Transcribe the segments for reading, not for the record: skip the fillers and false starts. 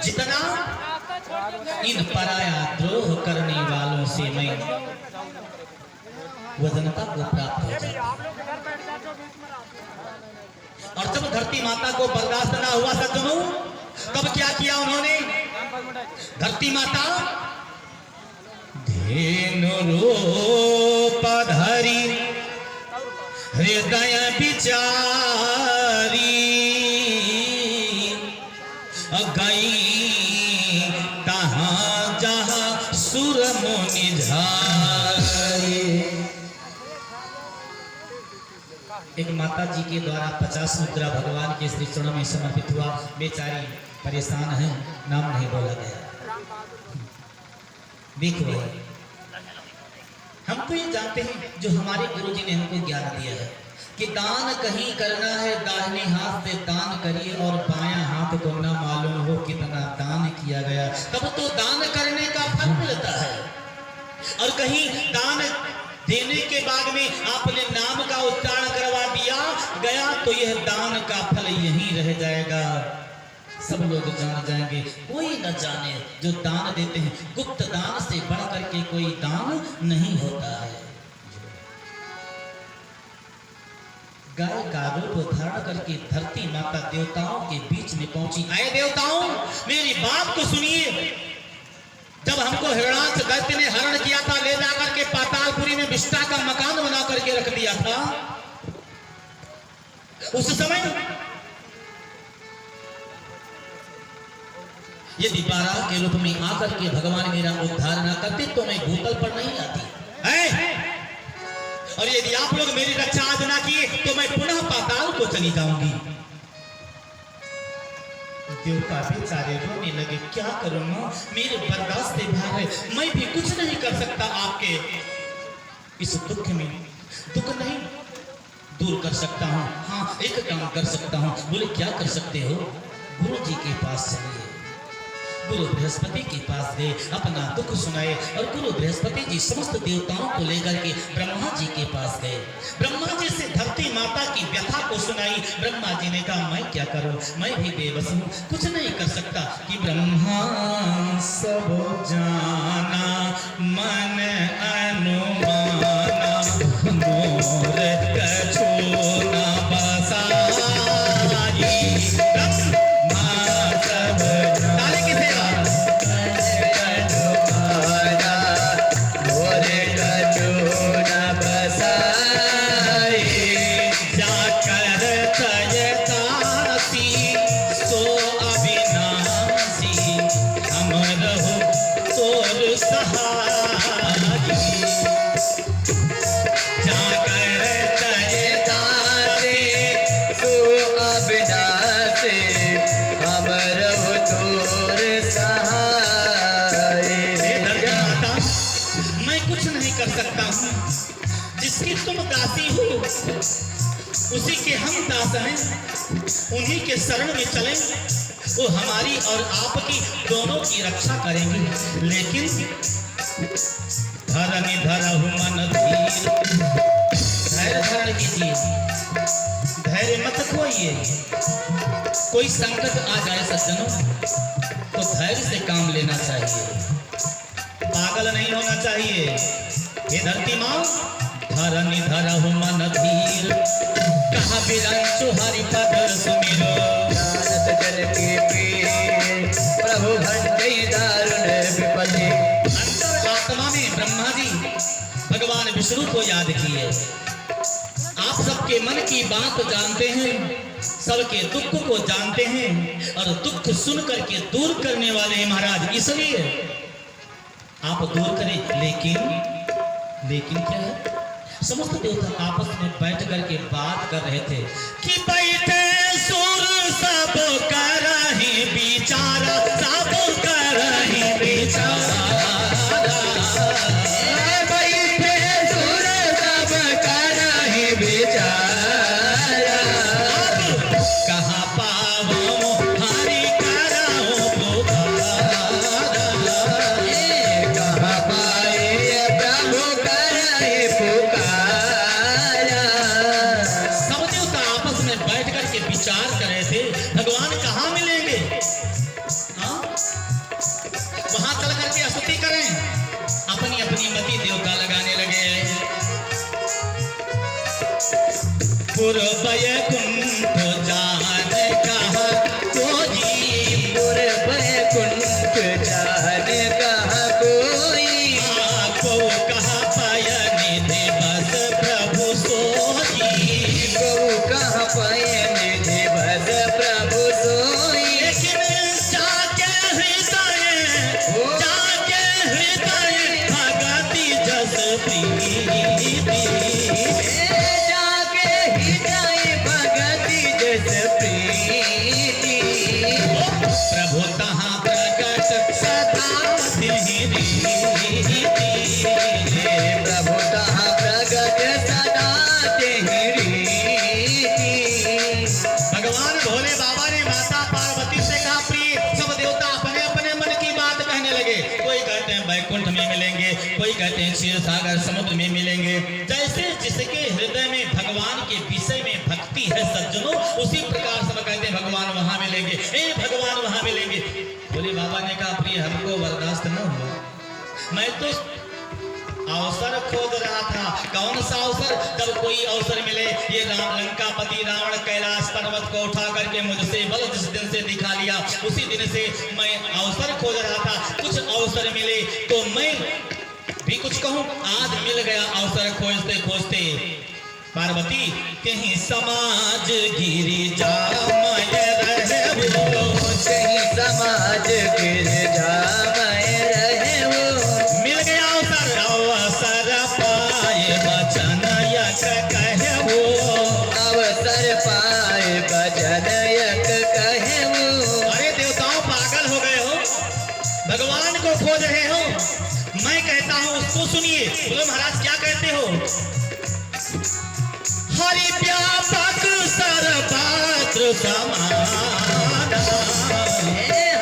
जितना इन पराया द्रोह करने वालों से मैं वजनता को प्राप्त हो जाता। और जब धरती माता को बर्दाश्त ना हुआ सज्जनों, तब क्या किया उन्होंने? धरती माता धेनु रूप धरी हृदय विचारी गई तहां जहां सुर मुनि झारी। एक माता जी के द्वारा 50 मुद्रा भगवान के श्री चरणों में समर्पित हुआ। बेचारी परेशान है, नाम नहीं बोला गया। देखो हम तो ये जानते हैं, जो हमारे गुरु जी ने हमको ज्ञान दिया है कि दान कहीं करना है दाहिने हाथ से दान करिए और बायां हाथ को न मालूम हो कितना दान किया गया, तब तो दान करने का फल मिलता है। और कहीं दान देने के बाद में आपने नाम का उच्चारण करवा दिया गया तो यह दान का फल यहीं रह जाएगा। सब लोग जान जाएंगे, कोई न जाने। जो दान देते हैं, गुप्त दान से बढ़ करके कोई दान नहीं होता है। गाय का रूप धारण करके धरती माता देवताओं के बीच में पहुंची। आए देवताओं, मेरी बात को सुनिए। जब हमको हिरणाक्ष दैत्य ने हरण किया था, ले जाकर के पातालपुरी में विष्टा का मकान बना करके रख दिया था, उस समय यदि बाराह के रूप में आकर के भगवान मेरा उद्धार न करते तो मैं भूतल पर नहीं आती है। और यदि आप लोग मेरी रक्षा आज ना किए तो मैं पुनः पाताल को चली जाऊंगी। देवता बेचारे रोने लगे, क्या करूं मां, मेरे बर्दाश्त से बाहर है, मैं भी कुछ नहीं कर सकता। आपके इस दुख में दुख नहीं दूर कर सकता हूं। हाँ, एक काम कर सकता हूं। बोले क्या कर सकते हो? गुरु जी के पास चलिए। गुरु बृहस्पति के पास गए, अपना दुख सुनाए और गुरु बृहस्पति जी समस्त देवताओं को लेकर के ब्रह्मा जी के पास गए। ब्रह्मा जी से धरती माता की व्यथा को सुनाई। ब्रह्मा जी ने कहा, मैं क्या करूं, मैं भी बेबस हूं, कुछ नहीं कर सकता। कि ब्रह्मा सब जाना मन अनुमाना मोर कछु न बसाई। जिसकी तुम दासी हो उसी के हम दास हैं, उन्हीं के शरण में चलें, वो हमारी और आपकी दोनों की रक्षा करेंगे। लेकिन धरनी धरहु मन धीर, धैर्य धारण कीजिए, धैर्य मत खोइए। कोई संकट आ जाए सज्जनों तो धैर्य से काम लेना चाहिए, पागल नहीं होना चाहिए। हे धरती माँ, धरनी धरहु मन धीर, कहा बिरंचु हरि पद सुमिरो। जानत जल के पीर, प्रभु भंजई दारुण विपदे। आत्मा में ब्रह्मा जी भगवान विष्णु को याद किए। आप सबके मन की बात जानते हैं, सबके दुख को जानते हैं और दुख सुन करके दूर करने वाले हैं महाराज। इसलिए आप दूर करें। लेकिन क्या है, समस्त देवता आपस में बैठ करके बात कर रहे थे कि बैठे सुर सब कर रहे बिचारा, सब कर रहे बिचारा। बैठे सुर सब कर रहे बिचारा, कहाँ पावो हरि कराओ पुकारा। कहाँ पाए प्रभु करे पुकारा। सब देवता आपस में बैठ करके श्रीमती देवता लगाने लगे। पूर्वय कुंठ जान कहा कोई, पूर्वय कुंठ जान कहा कोई, को कहा पयन दिवस प्रभु सोई, को कहा पयन दिवस प्रभु सोई। लेकिन जाके हृदय भगति जस प्रीति, जाके हृदय भगति जस प्रीति, प्रभु तहाँ प्रकट सदा तिन्हि रीति, प्रभु तहाँ प्रगट सदा तेहि रीति। भगवान भोले बाबा ने माता पार्वती से कहा, प्रिय सब देवता अपने अपने मन की बात कहने लगे। कोई कहते हैं बैकुंठ में मिलेंगे, कोई कहते हैं क्षीर सागर समुद्र में मिलेंगे। जैसे जिसके हृदय में भगवान के विषय में भक्ति है सज्जनों, उसी प्रकार सब कहते हैं भगवान वहां मिलेंगे, भगवान वहां मिलेंगे। भोले बाबा ने कहा, प्रिय हमको बर्दाश्त न हुआ, मैं तो अवसर खोज रहा था। कौन सा अवसर? जब कोई अवसर मिले, ये लंकापति रावण कैलाश पर्वत को उठा करके मुझसे बल जिस दिन से दिखा लिया, उसी दिन से मैं अवसर खोज रहा था। कुछ अवसर मिले तो मैं भी कुछ कहूं, आज मिल गया अवसर खोजते खोजते। पार्वती कहीं समाज गिरी जा मैं रहे वो, कहीं समाज गिर जा मैं रहे वो, मिल गया अवसर पाए वचन यक कहे वो, अवसर पाए भजन यक कहे वो। अरे देवताओं पागल हो गए हो, भगवान को खोज रहे हो। मैं कहता हूं उसको सुनिए। बोलो महाराज क्या कहते हो? हरि व्यापक सर्वत्र समाना,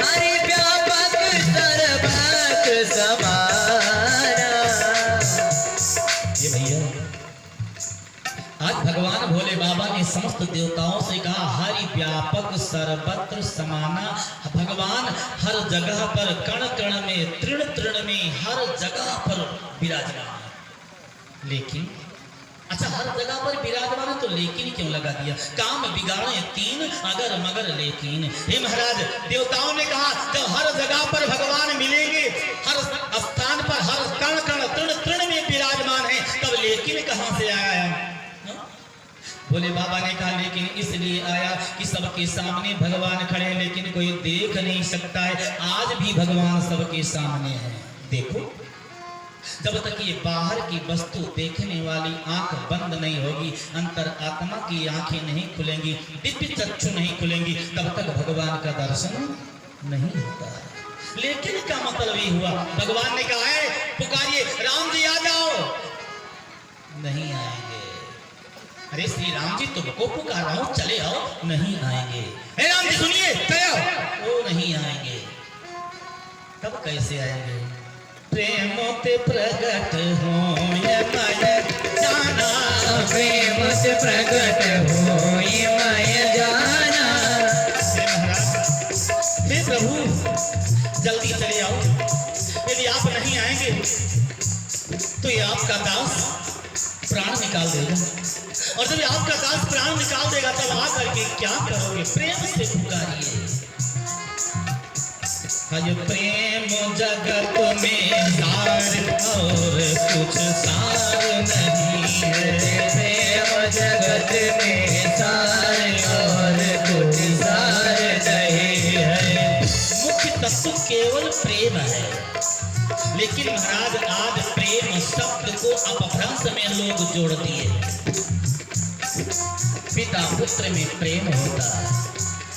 हरि व्यापक सर्वत्र समाना। ये भैया आज भगवान भोले बाबा ने समस्त देवताओं से कहा, हरि व्यापक सर्वत्र समाना। भगवान हर जगह पर कण कण में तृण तृण में हर जगह पर विराजमान। लेकिन अच्छा हर जगह पर विराजमान है तो लेकिन क्यों लगा दिया? काम बिगाड़े तीन अगर मगर लेकिन। हे महाराज देवताओं ने कहा जब हर जगह पर भगवान मिलेंगे, हर स्थान पर हर कण कण तृण तृण में विराजमान है, तब लेकिन कहां से आया है? भोले बाबा ने कहा लेकिन इसलिए आया कि सबके सामने भगवान खड़े हैं, लेकिन कोई देख नहीं सकता है। आज भी भगवान सबके सामने है। देखो जब तक ये बाहर की वस्तु देखने वाली आंख बंद नहीं होगी, अंतर आत्मा की आंखें नहीं खुलेंगी, दिव्य चक्षु नहीं खुलेंगी, तब तक भगवान का दर्शन नहीं होता है। लेकिन का मतलब ये हुआ, भगवान ने कहा है पुकारिए राम जी आ जाओ, नहीं आएंगे। अरे श्री राम जी तुमको पुकार रहा हूं, चले आओ, नहीं आएंगे। हे राम जी सुनिए, चले आओ, वो नहीं आएंगे। तब कैसे आएंगे? प्रेम ते प्रगट हो ये मैं जाना, प्रेम से प्रगट हो ये मैं जाना। हे प्रभु जल्दी चले आओ, यदि आप नहीं आएंगे तो ये आपका दास प्राण निकाल देगा, और जब आपका दास प्राण निकाल देगा तब आकर के क्या करोगे? प्रेम से पुकारिए। हज प्रेम जगत में सार और कुछ सार नहीं है, प्रेम जगत में सार और कुछ सार नहीं है। मुख्य तत्व केवल प्रेम है। लेकिन महाराज आज प्रेम शब्द को अपभ्रंश में लोग जोड़ दिए। पिता पुत्र में प्रेम होता है,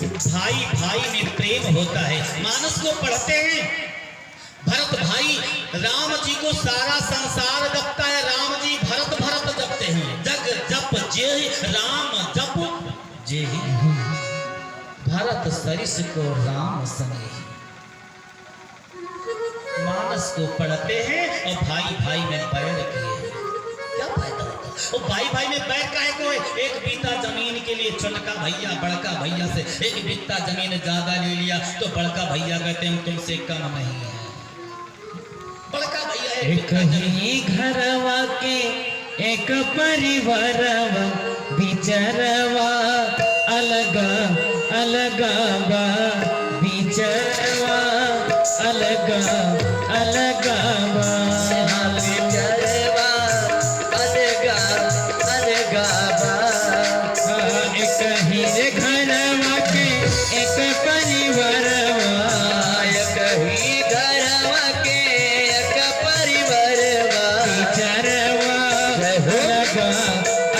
भाई भाई में प्रेम होता है। मानस को पढ़ते हैं, भरत भाई राम जी को सारा संसार जपता है, राम जी भरत भरत जपते हैं। जग जप जे राम जप जे भरत सरिस को राम सने। मानस को पढ़ते हैं और भाई भाई में बैर किए, क्या फायदा होता? और भाई भाई में बैर काहे को है? एक बीता जमीन के लिए छोटका भैया बड़का भैया से एक बीता जमीन ज्यादा ले लिया तो बड़का भैया कहते हैं तुमसे कम नहीं है। बड़का भैया है एक ही घरवा के एक परिवारवा बिचरवा अलग अलग बा बिचरवा अलग अलग बा बिचरवा अलग अलग बा एक ही घरवा के एक परिवारवा एक ही घरवा के एक परिवारवा बिचरवा अलग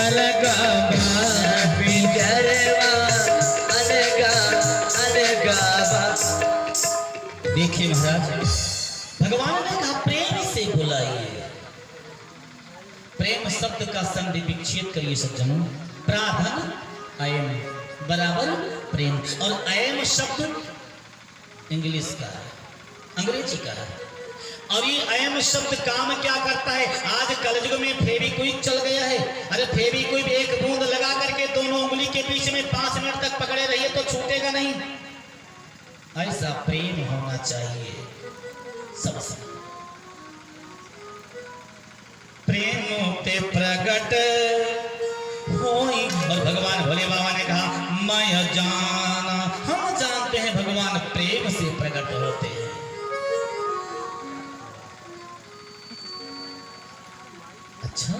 अलग बा बिचरवा अलग अलग बा। देखिए महाराज, भगवान ने कहा प्रेम से बुलाइए। प्रेम शब्द का संधि विच्छेद करिए सज्जनों। प्राधन अयम बराबर प्रेम, और अयम शब्द इंग्लिश का है, अंग्रेजी का है। और ये अयम शब्द काम क्या करता है? आज कलयुग में फेविक्विक चल गया है। अरे फेविक्विक एक बूंद लगा करके दोनों उंगली के बीच में 5 मिनट तक पकड़े रहिए तो छूटेगा नहीं। ऐसा प्रेम होना चाहिए सबसे। प्रेम ते प्रगट होई, और भगवान भोले बाबा ने कहा मैं जाना। हम जानते हैं भगवान प्रेम से प्रकट होते हैं। अच्छा,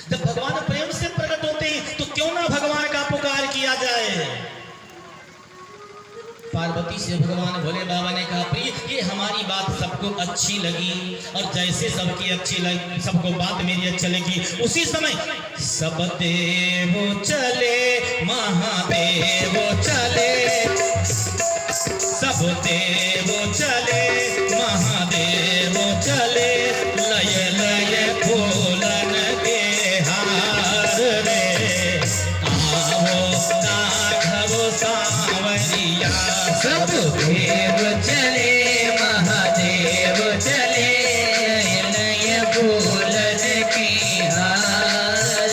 जब भगवान प्रेम से प्रकट होते हैं तो क्यों ना भगवान का पुकार किया जाए। पार्वती से भगवान भोले बाबा ने कहा प्रिय, ये हमारी बात सबको अच्छी लगी, और जैसे सबकी अच्छी लगी, सबको बात मेरी अच्छी लगी, उसी समय सब देव चले महादेव चले, सब देव चले महादेव चले, लय लय फूलन के हार रे, आवो राघव सांवरिया। सब देव चले महादेव चले, नय फूलन की हार,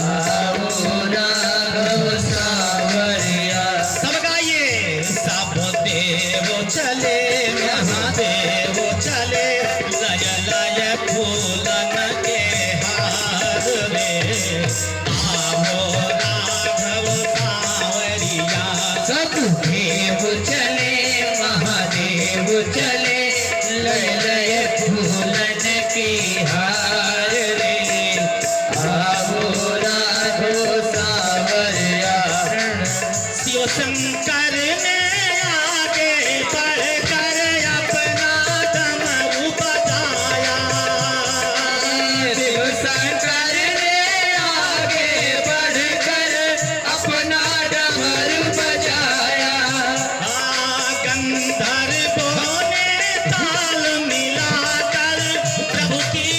आओ राघव सांवरिया। सब गाइए, सब देव चले महादेव चले, लय लय फूलन के हार रे, आवो राघव सांवरिया। सब देव चले महादेव चले, लय लय फूलन की हार रे, आओ राघव सांवरिया। शिव शंकर ने आगे बढ़कर अपना दम बजाया। शिव शंकर ने आगे बढ़कर अपना डमरू बजाया। गंधर्वों ने ताल मिलाकर प्रभु की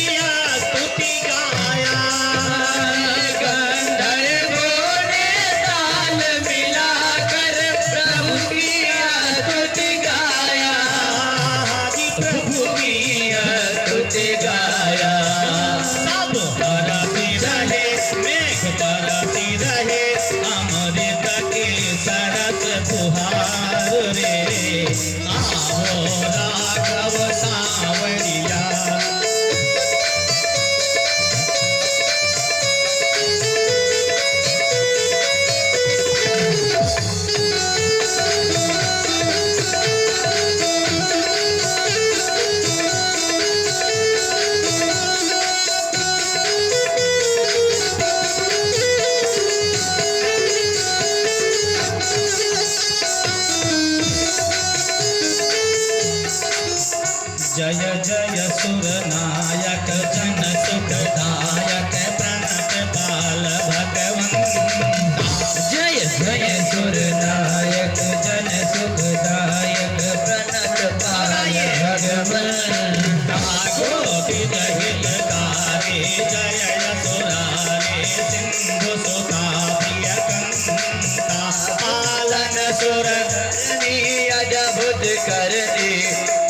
स्तुति गाया। गंधर्वों ने ताल मिलाकर प्रभु की स्तुति गाया, प्रभु की स्तुति गाया। सब बरसी रहे मेघ बरसी रहे, अमृत के सरस फुहार रे, आओ राघव सांवरिया। जय जय सुर नायक जन सुखदायक प्रणत बाल भगवंता। जय जय सुर नायक जन सुखदायक प्रणत पाल भगवंता। गोविंद हितकारी जय सुरारे सिंधु सुता प्रिय कंता। पालन सुर अद्भुत करनी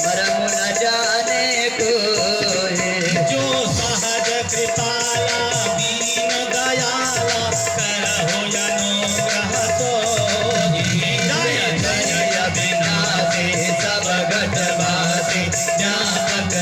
मरम न जाने कोई, जो सहज कृपाला दीन दयाला करहो अनुग्रह तोहि। जय जय जय विनाशी सब घट बासी, व्यापक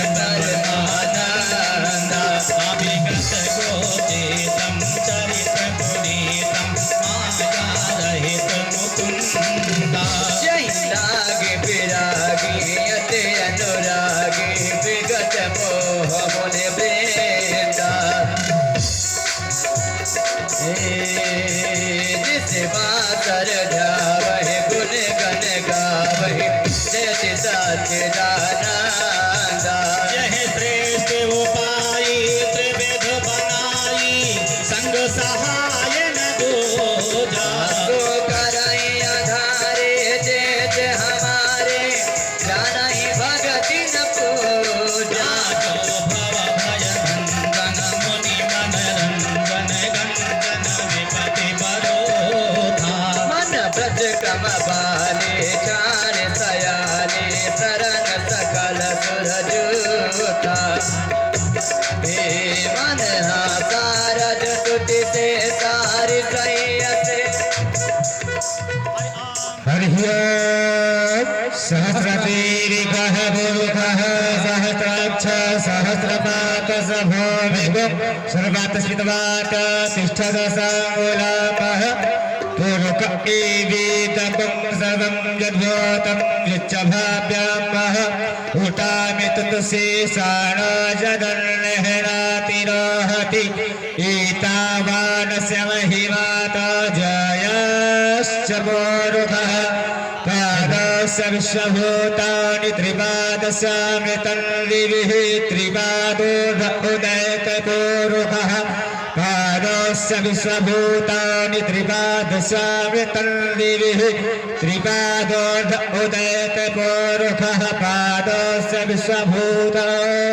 कर ध्यावहि गुण गण गावहि जयति सच्चिदानंदा यह श्रेष्ठ उपाय त्रिविध बनाई संग सहाय न दूजा तो करई आधारे जे जे हमारे जानहि भगति न पूजा जातो भव भय नंदन मुनि मनरंजन गंजन विपति बरोधा मन ब्रज क्रम बाले चार सयाले शरण सकल सुरजूता हे मन सारद तुति से सारि सैयसे सहस्रतीरिकः गुरुकः सहस्राक्ष सहस्रपाक सभो सर्वातस्मितवात तिष्ठदशाङ्गुलापः पुरुक एवेदकं सर्वं यद्भूतं यच्च भाव्यामः उटामि तुतुशेषाणजदन्नहरातिरोहति एतावानस्य महिमाता जयश्च पुरुषः पादस्य विश्वभूतानि त्रिपादस्यामृतन्दिभिः त्रिपादोर्ध उदयतपूरुषः पादस्य विश्वभूतानि त्रिपादस्यामृतन्दिभिः त्रिपादोर्ध उदयतपूरुषः पादस्य विश्वभूतानि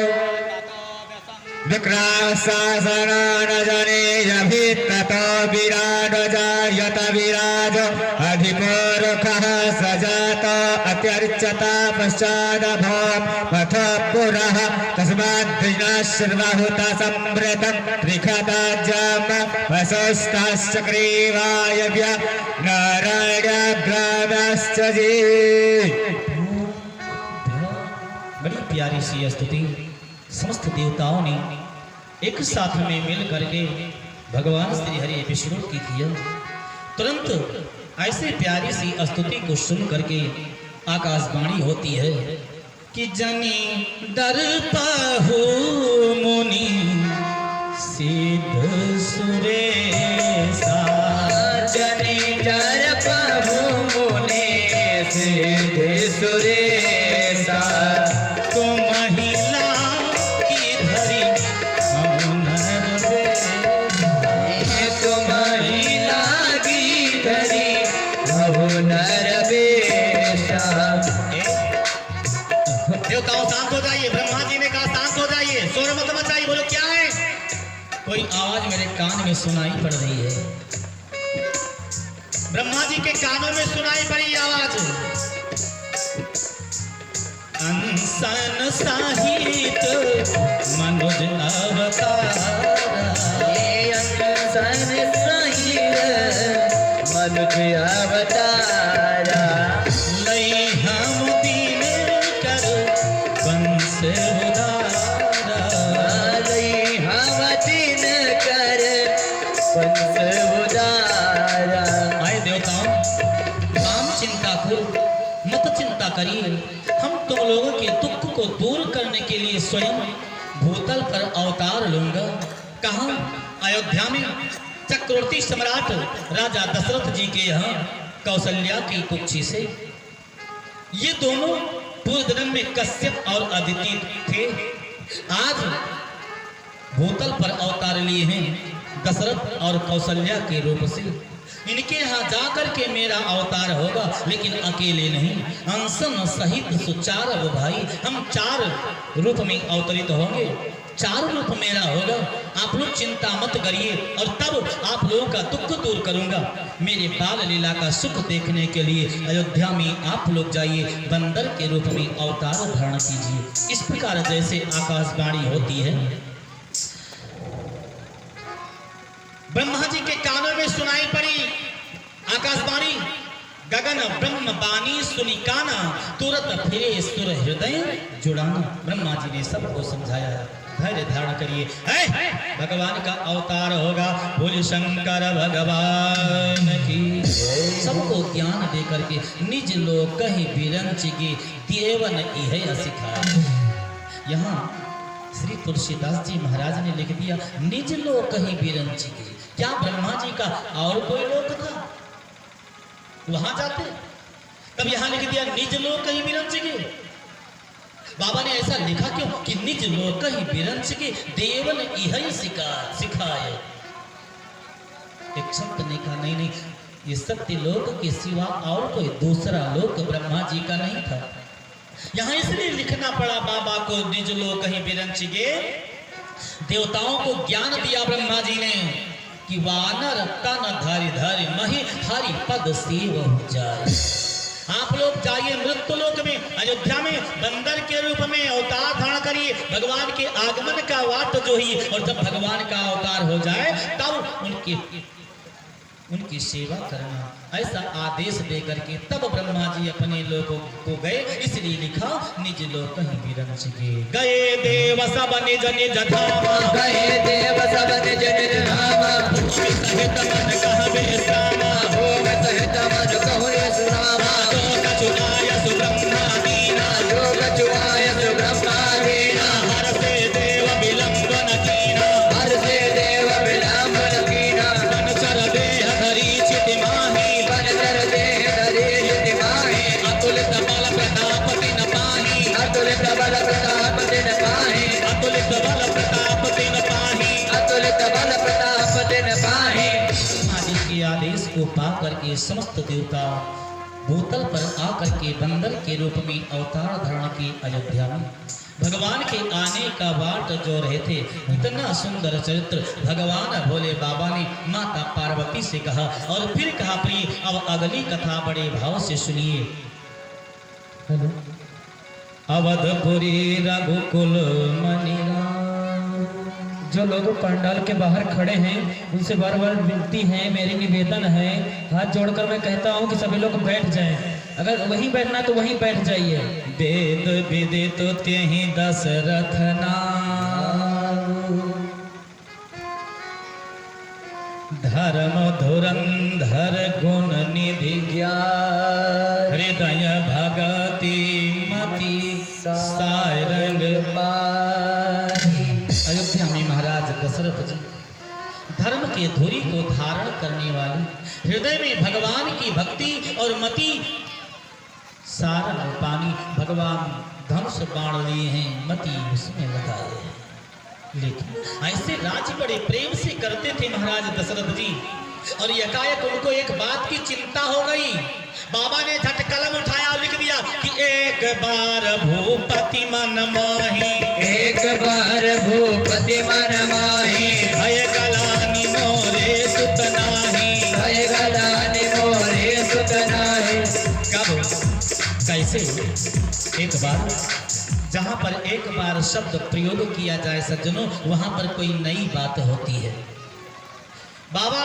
विक्रासासनानजनेयभित्ततो विराडजायत विराजो अधिपूरुषः सजात अत्यर्चता पश्चादभोम पथ पुरः तस्माद्धिनाश्रवहुत संवृतं त्रिखदाज्यम वसुस्ताश्चक्रीवायव्य नारायणग्रामश्च जी। बड़ी प्यारी सी स्तुति समस्त देवताओं ने एक साथ में मिल करके भगवान श्री हरि विष्णु की थी। तुरंत ऐसे प्यारी सी स्तुति को सुन करके आकाशवाणी होती है कि जनी दर पाहु मुनि सिद्ध सुरेशा जनि डर प्रभु मुनि सिद्ध सुरेशा तो महिला की धरी हम नर तो महिला की धरी भव नर बेशा। देवताओं शांत हो जाइए। ब्रह्मा जी ने कहा शांत हो जाइए, शोर मत मचाइए। बोलो क्या है? कोई आवाज मेरे कान में सुनाई पड़ रही है। ब्रह्मा जी के कानों में सुनाई पड़ी आवाज, अनसन साहित मनुज अवतार अनसन सहित मनुज अवतारा लई हम दीन कर वंश उदारा लई हम दिन कर पंच उदारा। आए देवताओं, काम चिंता को मत चिंता करिए। हम तुम लोगों के दुख को दूर करने के लिए स्वयं भूतल पर अवतार लूंगा। कहाँ? अयोध्या में चक्रवर्ती सम्राट राजा दशरथ जी के यहाँ कौशल्या की कुक्षी से। ये दोनों पूर्व जन्म में कश्यप और अदिति थे। आज भूतल पर अवतार लिए हैं दशरथ और कौशल्या के रूप से। इनके यहाँ जाकर के मेरा अवतार होगा, लेकिन अकेले नहीं, अंसन सहित सुचार वो भाई। हम 4 रूप में अवतरित होंगे, 4 रूप मेरा होगा। आप लोग चिंता मत करिए और तब आप लोगों का दुख दूर करूंगा। मेरे बाल लीला का सुख देखने के लिए अयोध्या में आप लोग जाइए, बंदर के रूप में अवतार धारण कीजिए। इस प्रकार जैसे आकाशवाणी होती है, ब्रह्मा जी के कानों में सुनाई पड़ी आकाशवाणी, गगन ब्रह्म बानी सुनी काना, तुरंत फिरे सुर हृदय जुड़ाना। ब्रह्मा जी ने सबको समझाया, धैर्य धारण करिए, भगवान का अवतार होगा। बोले शंकर भगवान की। सबको ज्ञान दे करके निज लोक कही बिरंच गे देवन इह सिखा। यहाँ श्री तुलसीदास जी महाराज ने लिख दिया, निज लोक कहीं बिरंच गे। क्या ब्रह्मा जी का और कोई लोक था? वहां जाते। तब यहाँ लिख दिया निज लोक कहीं विरंच के। बाबा ने ऐसा लिखा क्यों कि निज लोक कहीं विरंच के देवन यही सिखाए। एक संत ने कहा नहीं नहीं, ये सत्य लोक के सिवा और कोई दूसरा लोक ब्रह्मा जी का नहीं था। यहाँ इसलिए लिखना पड़ा बाबा को निज लोक कहीं विरंच के। देवताओं को ज्ञान दिया ब्रह्मा जी ने कि वानर तन धारी धारी मही हरि पद सेव जाए। आप लोग जाइए मृत्यु लोक में, अयोध्या में बंदर के रूप में अवतार धारण करिए। भगवान के आगमन का वाट जो ही, और जब भगवान का अवतार हो जाए तब उनकी सेवा करना, ऐसा आदेश दे करके तब ब्रह्मा जी अपने लोगों को गए। इसलिए लिखा निज लोक कहीं विरंच के। गए देव सब निज निज धामा, गए देव सब निज निज धामा, सहित मन कहबे श्यामा, भोग सहित मन कहुरे सुनामा, जो कछुआय सुब्रह्मा दीना, जो कछुआय सुब्रह्मा दीना, हर से देव विलंबन कीना, हर से देव विलंबन कीना, बनचर देह धरी चिति माही, बनचर देह धरी चिति माही, अतुलित बल प्रताप दिन पाही, अतुलित बल प्रताप दिन पाही, अतुलित बल प्रताप दिन पाही, अतुलित बल प्रताप दिन पाही। ब्रह्मा जी के आदेश को पा करके समस्त देवता भूतल पर आकर के बंदर के रूप में अवतार धारण की अयोध्या में भगवान के आने का वाट जो रहे थे। इतना सुंदर चरित्र भगवान भोले बाबा ने माता पार्वती से कहा, और फिर कहा प्रिय अब अगली कथा बड़े भाव से सुनिए। अवधपुरी रघुकुल मनिरा। जो लोग पंडाल के बाहर खड़े हैं उनसे बार बार विनती है, मेरी निवेदन है, हाथ जोड़कर मैं कहता हूँ कि सभी लोग बैठ जाएं। अगर वहीं बैठना तो वहीं बैठ जाइए। वेद विदित त्यहि दशरथ नाम, धर्म धुरंधर गुण निधि ज्ञान हृदय भगति मति सारंग। अयोध्या में महाराज दशरथ जी धर्म के धुरी को धारण करने वाले, हृदय में भगवान की भक्ति और मति सारंग पानी, भगवान धनुष बाण लिए हैं, मति उसमें लगाए हैं। लेकिन ऐसे राज्य बड़े प्रेम से करते थे महाराज दशरथ जी, और एकाएक उनको एक बात की चिंता हो गई। बाबा ने झट कलम उठाया और लिख दिया कि एक बार भूपति मन माही, एक बार भूपति मन माही, भय गलानि मोरे सुत नाही, भय गलानि मोरे सुत नाही। कब कैसे एक बार, जहां पर एक बार शब्द प्रयोग किया जाए सज्जनों, वहां पर कोई नई बात होती है। बाबा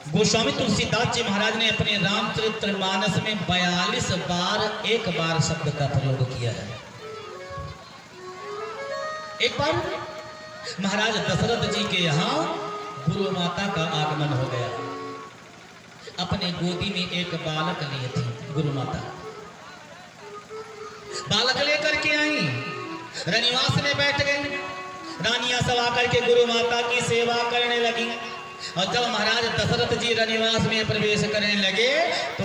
गोस्वामी तुलसीदास जी महाराज ने अपने रामचरितमानस में 42 बार एक बार शब्द का प्रयोग किया है। एक बार महाराज दशरथ जी के यहाँ गुरु माता का आगमन हो गया। अपने गोदी में एक बालक लिए थे गुरु माता, बालक लेकर के आई, रनिवास में बैठ गई। रानियां सब आकर के गुरु माता की सेवा करने लगी। और जब महाराज दशरथ जी रनिवास में प्रवेश करने लगे तो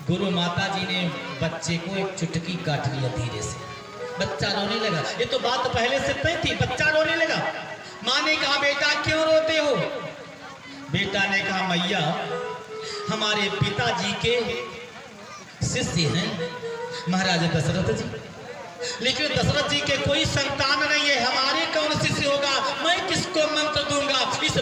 गुरु माता जी ने बच्चे को एक चुटकी काट लिया धीरे से। बच्चा रोने लगा। ये तो बात पहले से तय थी, बच्चा रोने लगा। माँ ने कहा बेटा क्यों रोते हो? बेटा ने कहा मैया हमारे पिताजी के शिष्य हैं महाराज दशरथ जी, लेकिन दशरथ जी के कोई संतान नहीं है, हमारे कौन शिष्य होगा, मैं किसको मंत्र दूंगा। इस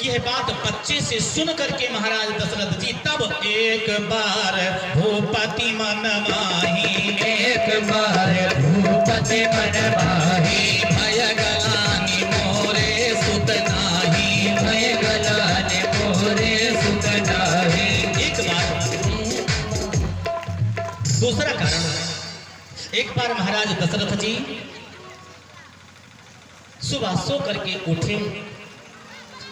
यह बात बच्चे से सुन करके महाराज दशरथ जी तब एक बार भूपति मन माही, एक बार भूपति मन माही, भय गलानि मोरे सुत नाही, भय गलानि मोरे सुत नाही। एक बार। दूसरा कारण, एक बार महाराज दशरथ जी सुबह सो करके उठे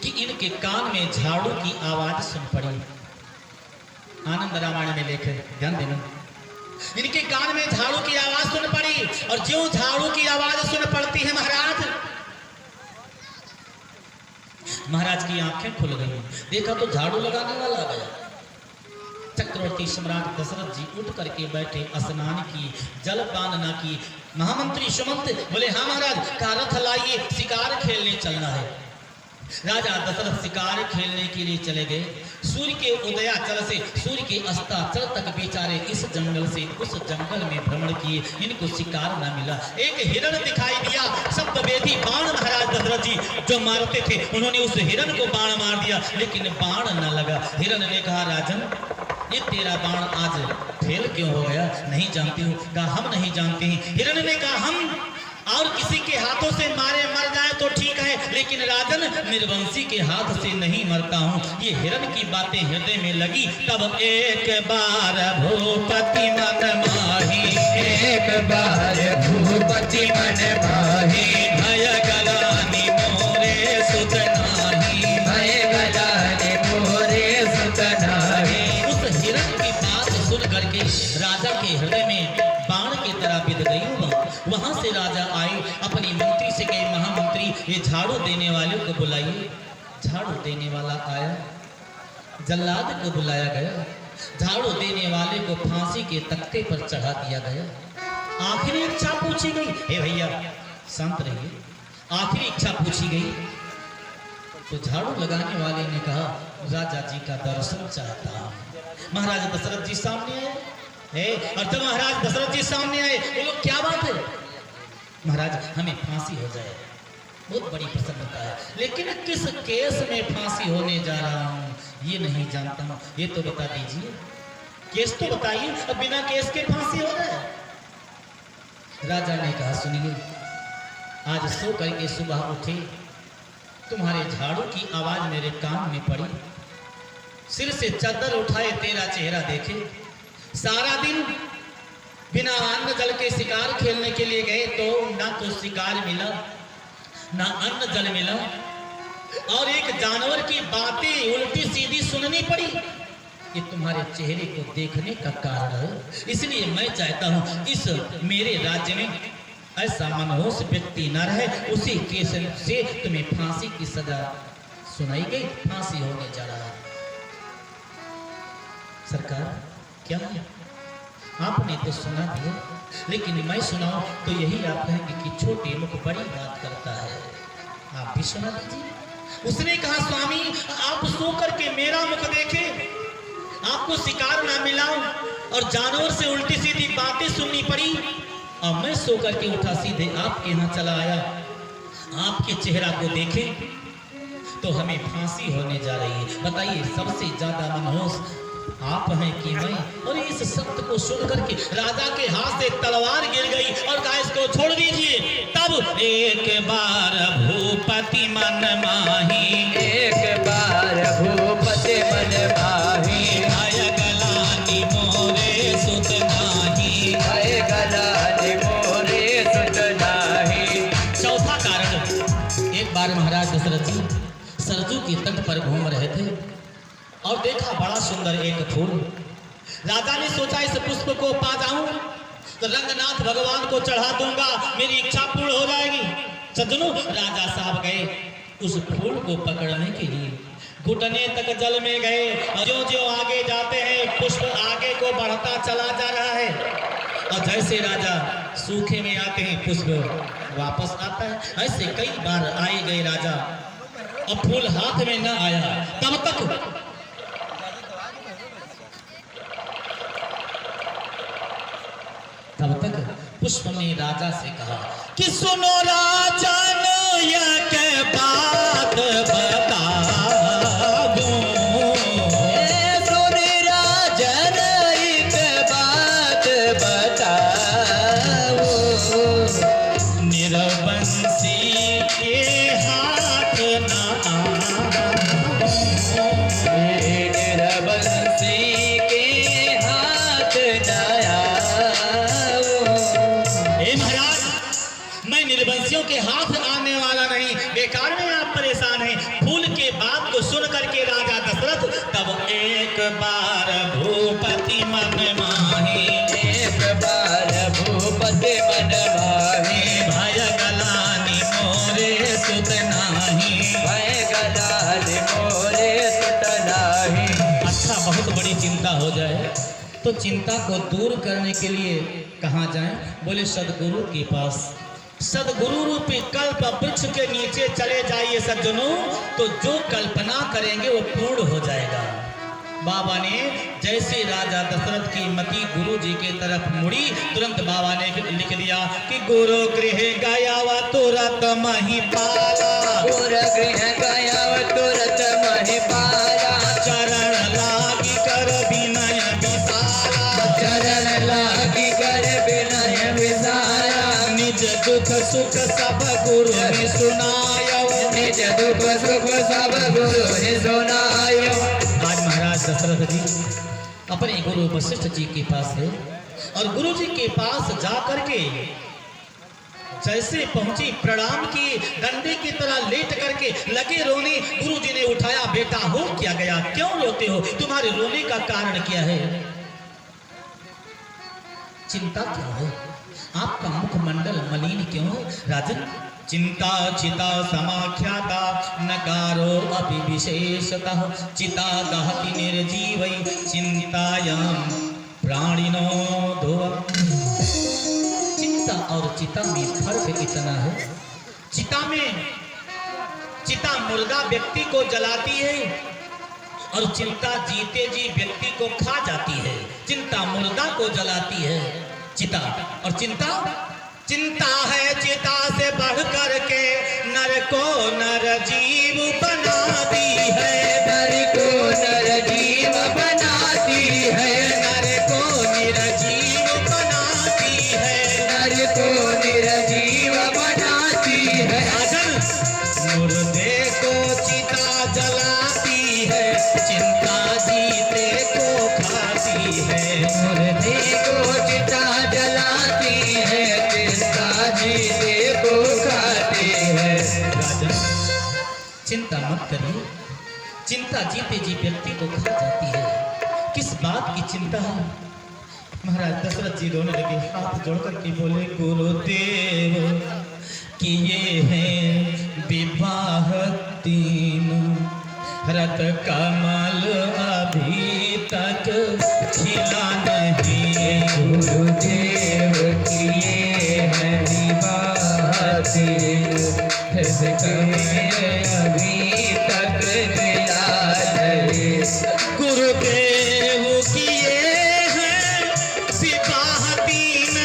कि इनके कान में झाड़ू की आवाज सुन पड़ी। आनंद रामायण में लेकर ध्यान देना, इनके कान में झाड़ू की आवाज सुन पड़ी। और जो झाड़ू की आवाज सुन पड़ती है महाराज, महाराज की आंखें खुल गई, देखा तो झाड़ू लगाने वाला आ गया। चक्रवर्ती सम्राट दशरथ जी उठ करके बैठे, स्नान की, जलपान न की। महामंत्री सुमंत बोले हाँ महाराज, का रथ लाइए, शिकार खेलने चलना है। राजा दशरथ शिकार खेलने के लिए चले गए। सूर्य के उदयाचल से सूर्य के अस्ताचल तक बेचारे इस जंगल से उस जंगल में भ्रमण किए, इनको शिकार न मिला। एक हिरण दिखाई दिया, शब्द वेदी बाण महाराज दशरथ जी जो मारते थे, उन्होंने उस हिरण को बाण मार दिया, लेकिन बाण न लगा। हिरण ने कहा राजन, ये तेरा बाण आज फेल क्यों हो गया? नहीं जानती हूँ। कहा हम नहीं जानते हैं। हिरण ने कहा हम और किसी के हाथों से मारे मर जाए तो ठीक है, लेकिन राजन निर्वंशी के हाथ से नहीं मरता हूँ। ये हिरण की बातें हृदय में लगी, तब एक बार भूपति मन माही, एक बार भूपति मन माही, भय गलानी मोरे सुत नाही, भय गलानी मोरे सुत नाही। उस हिरण की बात सुन करके राजा के हृदय में बाण की तरह बिध गई। वहां से राजा आए, अपनी मंत्री से कहे महामंत्री ये झाड़ू देने वाले को बुलाइए। झाड़ू देने वाला आया, जल्लाद को बुलाया गया, झाड़ू देने वाले को फांसी के तख्ते पर चढ़ा दिया गया। आखिरी इच्छा पूछी गई, हे भैया शांत रहिए, आखिरी इच्छा पूछी गई तो झाड़ू लगाने वाले ने कहा राजा जी का दर्शन चाहता हूं। महाराज दशरथ जी सामने आए, और जब महाराज दशरथ जी सामने आए, बोलो क्या बात है? महाराज हमें फांसी हो जाए, बहुत बड़ी प्रसन्नता है, लेकिन किस केस में फांसी होने जा रहा हूँ ये नहीं जानता हूँ, ये तो बता दीजिए। केस तो बताइए, अब बिना केस के फांसी हो रहा है। राजा ने कहा सुनिए, आज सो करके सुबह उठे, तुम्हारे झाड़ू की आवाज मेरे कान में पड़ी, सिर से चादर उठाए तेरा चेहरा देखे, सारा दिन बिना अन्न जल के शिकार खेलने के लिए गए तो ना तो शिकार मिला ना अन्न जल मिला, और एक जानवर की बातें उल्टी सीधी सुननी पड़ी। ये तुम्हारे चेहरे को देखने का कारण है, इसलिए मैं चाहता हूं इस मेरे राज्य में ऐसा मनहूस व्यक्ति न रहे, उसी केस से तुम्हें फांसी की सजा सुनाई गई, फांसी होने जा रहा है। सरकार क्या है? आपने तो सुना दिया, लेकिन मैं सुनाऊं तो यही आप कहेंगे कि छोटे मुख बड़ी बात करता है। आप भी सुना दीजिए। उसने कहा स्वामी आप सो करके मेरा मुख देखे, आपको शिकार ना मिला और जानवर से उल्टी सीधी बातें सुननी पड़ी, और मैं सो करके उठा सीधे आपके यहाँ चला आया, आपके चेहरा को देखे तो हमें फांसी होने जा रही है। बताइए सबसे ज्यादा मनहूस आप हैं कि मैं? और इस शब्द को सुन करके राजा के हाथ से तलवार गिर गई और कहा इसको छोड़ दीजिए। तब एक बार भूपति मन माही, एक बार भूपति मन माही, भय गलानी मोरे सुत नाही, भय गलानी मोरे सुत नाही। चौथा कारण, एक बार महाराज दशरथ जी सरजू के तट पर घूम रहे थे और देखा बड़ा सुंदर एक फूल। राजा ने सोचा इस पुष्प को पा जाऊं तो रंगनाथ भगवान को चढ़ा दूंगा, मेरी इच्छा पूर्ण हो जाएगी। सज्जनों, राजा साहब गए उस फूल को पकड़ने के लिए, घुटने तक जल में गए, जो जो आगे जाते हैं पुष्प आगे को बढ़ता चला जा रहा है, और जैसे राजा सूखे में आते हैं पुष्प वापस आता है। ऐसे कई बार आए गए राजा और फूल हाथ में न आया। तब तक पुष्प ने राजा से कहा कि सुनो राजन यह बात बता दूं, सुन राजन एक बात बताओ, निर्वंशी के हाथ ना निर्वंशी के हाथ नया। निर्वंशियों के हाथ आने वाला नहीं, बेकार में आप परेशान हैं। फूल के बात को सुन करके राजा दशरथ तब एक बार भूपति मन माही, एक बार भूपति मन माही, भय गलानी मोरे सुत नाही, भय गला जाए तो चिंता को दूर करने के लिए कहाँ जाएं? बोले सदगुरु के पास। सदगुरु रूपी कल्प वृक्ष के नीचे चले जाइए सज्जनों, तो जो कल्पना करेंगे वो पूर्ण हो जाएगा। बाबा ने जैसे राजा दशरथ की मति गुरु जी के तरफ मुड़ी, तुरंत बाबा ने लिख दिया कि गुरु गृह गया व तुरत महिपाला, गुरु गृह गया व तुरत महिपाला, चरण लागी कर विनय विसारा, चरण लागी कर विनय विसारा, निज दुख सुख सब गुरु ने सुनायो, निज दुख सुख सब गुरु ने सुनायो। आज महाराज दशरथ जी अपने गुरु वशिष्ठ जी के पास है और गुरु जी के पास जा करके जैसे पहुंची, प्रणाम की, डंडे की तरह लेट करके लगे रोने। गुरु जी ने उठाया, बेटा हो क्या गया, क्यों रोते हो, तुम्हारे रोने का कारण क्या है, चिंता क्या है, आपका मुखमंडल मलिन क्यों है? राजन, चिंता चिता समाख्याता नकारो अपि विशेषतः, चिता दहति निर्जीवै चिंतायां प्राणिनो धुआ। चिंता और चिता में फर्क इतना है, चिता मुर्दा व्यक्ति को जलाती है और चिंता जीते जी व्यक्ति को खा जाती है। चिंता मुर्दा को जलाती है, चिता और चिंता है चिता से बढ़ कर के नर को नर जीव बनाती है, नर को नर जीव बनाती है, नर को निर्जीव बनाती है, नर को निर्जीव बनाती है। राजन, मुर्दे को चिता जलाती है, चिंता जीते को खाती है, मुर्दे को चिता जलाती है, चिंता जीते को खाती है। राजन, चिंता मत करिए, चिंता जीते जी व्यक्ति को खा जाती है। किस बात की चिंता है? महाराज दशरथ जी रोने लगे, हाथ जोड़कर के बोले, गुरुदेव किए हैं विवाह 3, रत कमल अभी तक खिला नहीं, गुरुदेव किए हैं विवाह 3, अभी तक मिला नहीं। गुरुदेव किए हैं विवाह 3,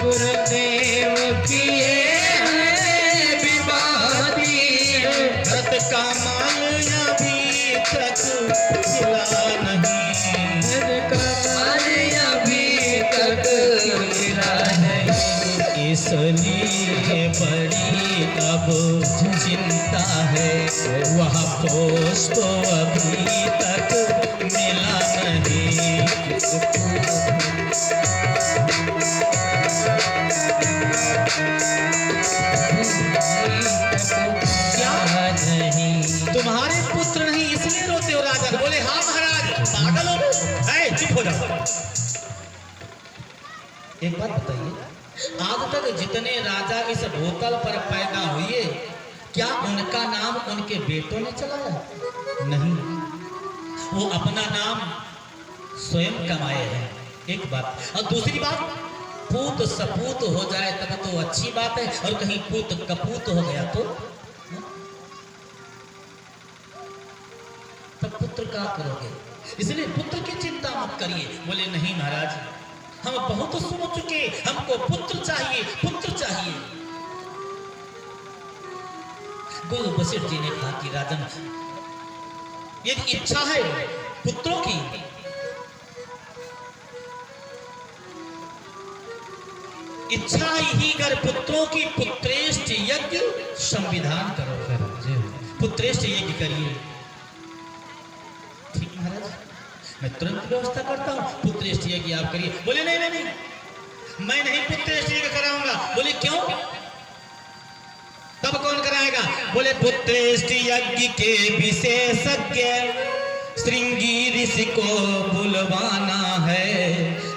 गुरुदेव किए हैं विवाह 3, रत कमल अभी तक खिला नहीं, कमल अभी तक मिला नहीं। इसलिए बड़ी अब चिंता है, वह पुष्प अभी तक मिला नहीं। क्या नहीं तुम्हारे पुत्र नहीं इसलिए रोते हो? राजा बोले, हाँ महाराज, पागल हो, ऐ चुप हो जाओ। एक बात बताइए, आज तक जितने राजा इस भूतल पर पैदा हुए, क्या उनका नाम उनके बेटों ने चलाया? नहीं, वो अपना नाम स्वयं कमाए हैं, एक बात। और दूसरी बात, पूत सपूत हो जाए तब तो अच्छी बात है, और कहीं पूत कपूत हो गया तो तब पुत्र क्या करोगे? इसलिए पुत्र की चिंता मत करिए। बोले, नहीं महाराज, हम बहुत सोच चुके, हमको पुत्र चाहिए, पुत्र चाहिए। गुरु वशिष्ठ जी ने कहा कि राजन, यदि इच्छा है पुत्रों की, इच्छा ही अगर पुत्रों की, पुत्रेष्ट यज्ञ संविधान करो, पुत्रेष्ट यज्ञ करिए। ठीक महाराज, मैं तुरंत व्यवस्था करता हूँ, पुत्रेष्ट यज्ञ आप करिए। बोले, नहीं नहीं नहीं, मैं नहीं पुत्रेष्ट यज्ञ कराऊंगा। बोले, क्यों? तब कौन कराएगा? बोले, पुत्रेष्ट यज्ञ के विशेषज्ञ श्रृंगी ऋषि को बुलवाना है,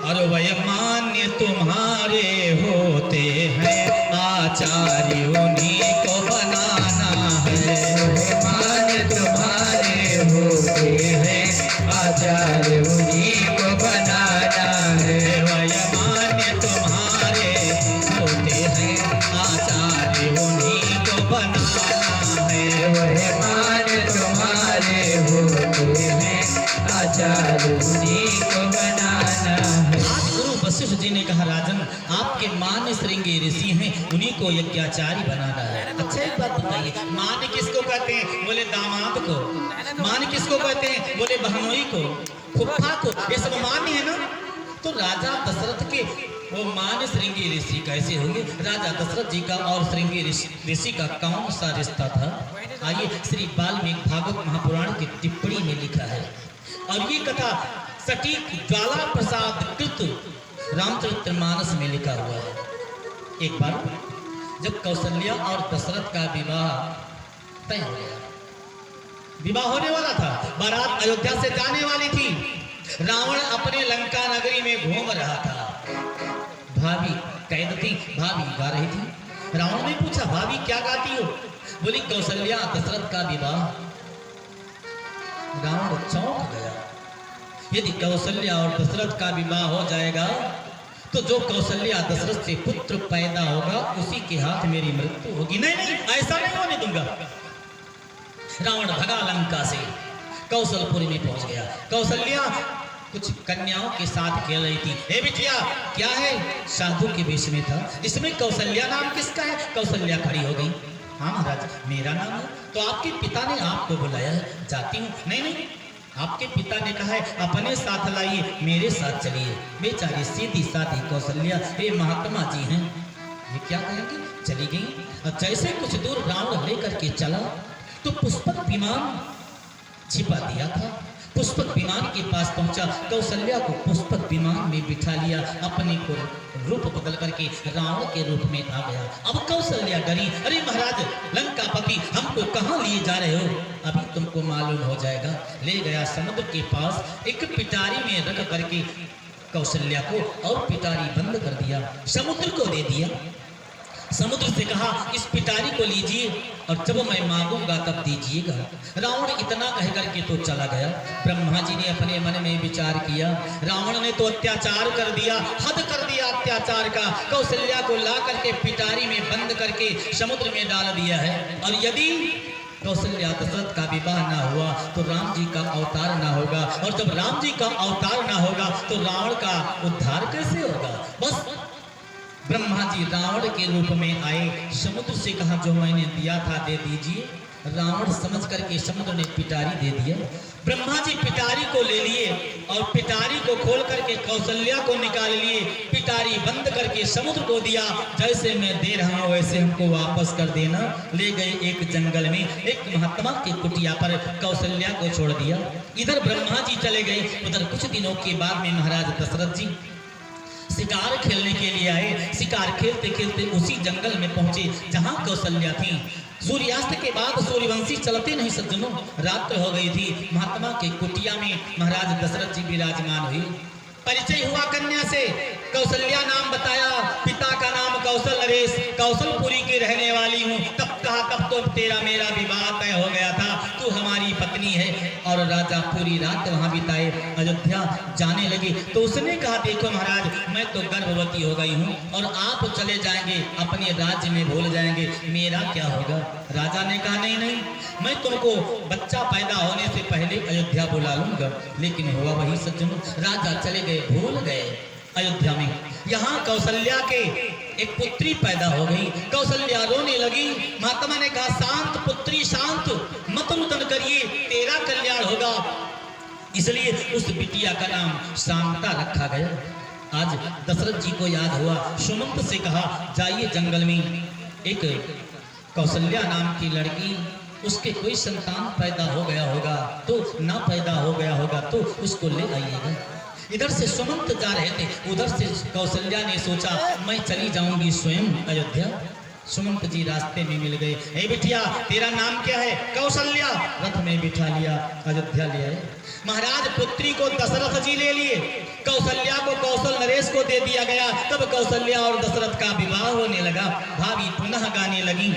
और वह मान्य तुम्हारे होते हैं, आचार्य उन्हीं को बनाना है, मान्य तुम्हारे होते हैं, आचार्य जी ने कहा राजन आपके मान श्रृंगी ऋषि हैं, उन्हीं को यज्ञाचारी बनाना है। अच्छा एक बात बताइए, मान किसको कहते हैं? बोले दामाद को। मान किसको कहते हैं? बोले बहनोई को, फुफा को, ये सब मान्य है ना। तो राजा दशरथ के वो मान श्रृंगी ऋषि कैसे होंगे? राजा दशरथ जी का और श्रृंगी ऋषि का कौन सा रिश्ता था? आइए श्री वाल्मीकि भागवत महापुराण की टिप्पणी में लिखा है, और ये कथा सटीक ज्वाला प्रसाद कृत रामचरितमानस में लिखा हुआ है। एक बार जब कौशल्या और दशरथ का विवाह तय हो गया, विवाह होने वाला था, बारात अयोध्या से जाने वाली थी, रावण अपने लंका नगरी में घूम रहा था, भाभी कैद थी, भाभी गा रही थी। रावण ने पूछा भाभी क्या गाती हो? बोली कौशल्या दशरथ का विवाह। रावण चौंक गया, यदि कौशल्या और दशरथ का विवाह हो जाएगा तो जो कौशल्या दशरथ से पुत्र पैदा होगा उसी के हाथ मेरी मृत्यु होगी। नहीं नहीं, ऐसा नहीं होने दूंगा। रावण भगा लंका से, कौशलपुरी में पहुंच गया। कौशल्या कुछ कन्याओं के साथ खेल रही थी। हे बिटिया क्या है? साधु के वेश में था। इसमें कौशल्या नाम किसका है? कौशल्या खड़ी हो गई। हाँ महाराज मेरा नाम है। तो आपके पिता ने आपको बुलाया है, जाती हूँ। नहीं नहीं, आपके पिता ने कहा है अपने साथ लाइए, मेरे साथ चलिए। बेचारी सीधी साधी कौशल्या ये महात्मा जी हैं, ये क्या कहेंगे? चली गई। और जैसे कुछ दूर रावण लेकर के चला तो पुष्पक विमान छिपा दिया था। पुष्पक विमान के पास पहुंचा, कौशल्या को पुष्पक विमान में बिठा लिया, अपने को रूप बदल करके रावण के रूप में आ गया। अब कौशल्या डरी, अरे महाराज लंकापति हमको कहाँ लिए जा रहे हो? अभी तुमको मालूम हो जाएगा। ले गया समुद्र के पास, एक पिटारी में रख करके कौशल्या को और पिटारी बंद कर दिया, समुद्र को दे दिया। समुद्र से कहा इस पिटारी को लीजिए और जब मैं मांगूंगा तब दीजिएगा। रावण इतना कह करके तो चला गया। ब्रह्मा जी ने अपने मन में विचार किया, रावण ने तो अत्याचार कर दिया, हद कर दिया अत्याचार का। कौशल्या को ला करके पिटारी में बंद करके समुद्र में डाल दिया है, और यदि कौशल्या दशरथ का विवाह ना हुआ तो राम जी का अवतार ना होगा, और जब राम जी का अवतार ना होगा तो रावण का उद्धार कैसे होगा? बस ब्रह्मा जी रावण के रूप में आए, समुद्र से कहा जो मैंने दिया था दे दीजिए। रावण समझ करके समुद्र ने पिटारी दे दिया। ब्रह्मा जी पिटारी को ले लिए और पिटारी को खोल करके कौशल्या को निकाल लिए, पिटारी बंद करके समुद्र को दिया, जैसे मैं दे रहा हूँ वैसे हमको वापस कर देना। ले गए एक जंगल में, एक महात्मा की कुटिया पर कौशल्या को छोड़ दिया। इधर ब्रह्मा जी चले गए, उधर कुछ दिनों के बाद में महाराज दशरथ जी शिकार खेलने के लिए आए। शिकार खेलते खेलते उसी जंगल में पहुंचे जहां कौशल्या थी। सूर्यास्त के बाद सूर्यवंशी चलते नहीं सज्जनों, रात्र हो गई थी। महात्मा के कुटिया में महाराज दशरथ जी विराजमान हुए। परिचय हुआ कन्या से, कौशल्या नाम बताया, पिता का नाम कौशल नरेश, कौशलपुरी की रहने वाली हूँ। तब कहा तब तो तेरा मेरा विवाह तय हो गया था, तू हमारी पत्नी है। और राजा पूरी रात वहाँ बिताए, अयोध्या जाने लगे तो उसने कहा देखो महाराज मैं तो गर्भवती हो गई हूँ और आप चले जाएंगे अपने राज्य में भूल जाएंगे, मेरा क्या होगा? राजा ने कहा नहीं नहीं, मैं तुमको बच्चा पैदा होने से पहले अयोध्या बुला लूंगा। लेकिन हुआ वही सज्जनों, राजा चले गए, भूल गए अयोध्या में। यहाँ कौशल्या के एक पुत्री पैदा हो गई। कौशल्या रोने लगी। महात्मा ने कहा शांत पुत्री शांत, मत रुदन करिए, तेरा कल्याण होगा। इसलिए उस बिटिया का नाम शांता रखा गया। आज दशरथ जी को याद हुआ, सुमंत से कहा जाइए जंगल में, एक कौशल्या नाम की लड़की, उसके कोई संतान पैदा हो गया होगा तो ना पैदा हो गया होगा तो उसको ले आइएगा। इधर से सुमंत जा रहे थे, उधर से कौशल्या ने सोचा मैं चली जाऊंगी स्वयं अयोध्या। सुमंत जी रास्ते में मिल गए। हे बिटिया तेरा नाम क्या है? कौशल्या। रथ में बिठा लिया, अयोध्या ले आए। महाराज पुत्री को दशरथ जी ले लिए, कौशल्या को कौशल नरेश को दे दिया गया। तब कौशल्या और दशरथ का विवाह होने लगा। भाभी पुनः गाने लगी,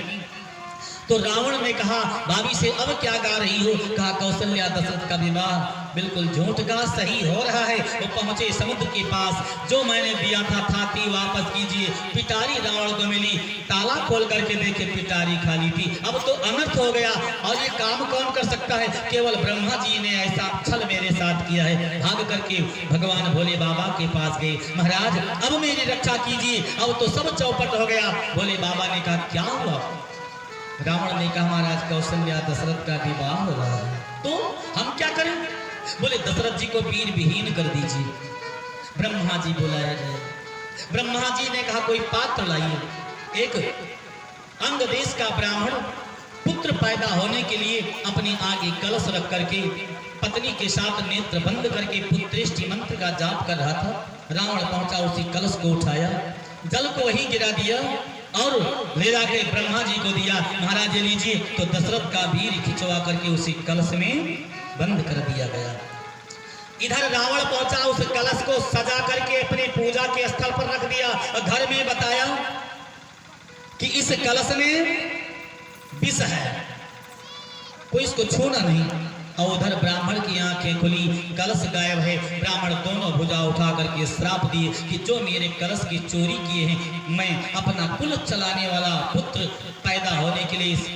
तो रावण ने कहा भाभी से अब क्या गा रही हो? कहा कौशल्या दशरथ का विवाह बिल्कुल झूठ का सही हो रहा है। वो पहुंचे समुद्र के पास, जो मैंने दिया था थाती वापस कीजिए। पिटारी रावण को मिली, ताला खोल करके देखे पिटारी खाली थी। अब तो अनर्थ हो गया और ये काम कौन कर सकता है? केवल ब्रह्मा जी ने ऐसा छल मेरे साथ किया है। भाग करके भगवान भोले बाबा के पास गए, महाराज अब मेरी रक्षा कीजिए, अब तो सब चौपट हो गया। भोले बाबा ने कहा क्या हुआ? रावण ने कहा महाराज कौशल्या दशरथ का विवाह हो रहा है, तो हम क्या करें? बोले दशरथ जी को वीर विहीन कर दीजिए। ब्रह्मा जी बुलाया जाए। ब्रह्मा जी ने कहा कोई पात्र लाइए। एक अंग देश का ब्राह्मण पुत्र पैदा होने के लिए अपने आगे कलश रख करके पत्नी के साथ नेत्र बंद करके पुत्रेष्टि मंत्र का जाप कर रहा था। रावण पहुंचा, उसी कलश को उठाया, जल को वही गिरा दिया और ले जाके ब्रह्मा जी को दिया। महाराज ये लीजिए। तो दशरथ का वीर खिंचवा करके उसी कलश में बंद कर दिया गया। इधर रावण पहुंचा, उस कलश को सजा करके अपने पूजा के स्थल पर रख दिया और घर में बताया कि इस कलश में विष है, कोई इसको छूना नहीं। और उधर ब्राह्मण की आंखें खुली, कलश गायब है। ब्राह्मण दोनों भुजा उठा करके श्राप दिए कि जो मेरे कलश की चोरी किए हैं, मैं अपना कुल चलाने वाला पुत्र पैदा होने के लिए इस